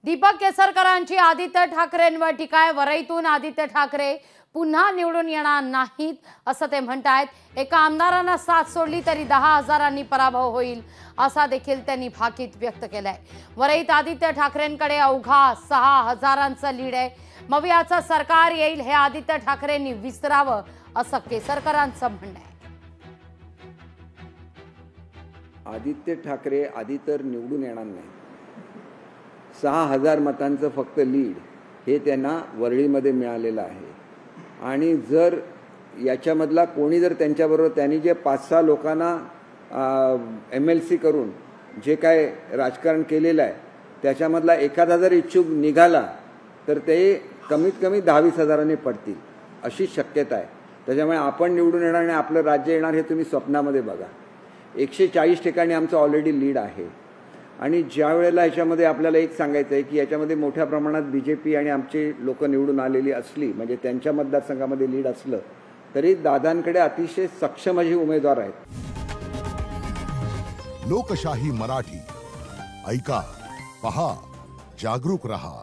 दीपक केसरकरांची आदित्य ठाकरेंवर टीका आहे। वरईतून आदित्य ठाकरे पुन्हा निवडून येणार नाहीत असं ते म्हणतायत। एका आमदारांना साथ सोडली तरी 10,000 पराभव होईल असा देखील त्यांनी भाकीत व्यक्त केलाय। वरईत आदित्य ठाकरेंकडे अवघा 6,000चं लीड आहे। मवियाचं सरकार येईल हे आदित्य ठाकरेंनी विसरावं असं केसरकरांचं म्हणणं आहे। आदित्य ठाकरे आधी तर निवडून येणार नाही। 6,000 मतांचं फक्त लीड हे त्यांना वरळीमध्ये मिळालेलं आहे। आणि जर याच्यामधला कोणी जर त्यांच्याबरोबर त्यांनी जे 5-6 लोकांना MLC करून जे काय राजकारण केलेलं आहे त्याच्यामधला एखादा जर इच्छुक निघाला तर ते कमीत कमी 10-20,000 पडतील अशी शक्यता आहे। त्याच्यामुळे आपण निवडून येणार आणि आपलं राज्य येणार हे तुम्ही स्वप्नामध्ये बघा। 140 ठिकाणी आमचं ऑलरेडी लीड आहे। आणि ज्या वेळेला याच्यामध्ये आपल्याला एक सांगायचं आहे की याच्यामध्ये मोठ्या प्रमाणात BJP आणि आमचे लोक निवडून आलेली असली म्हणजे त्यांच्या मतदारसंघामध्ये लीड असलं तरी दादांकडे अतिशय सक्षम अशी उमेदवार आहेत। लोकशाही मराठी ऐका, पहा, जागरूक रहा।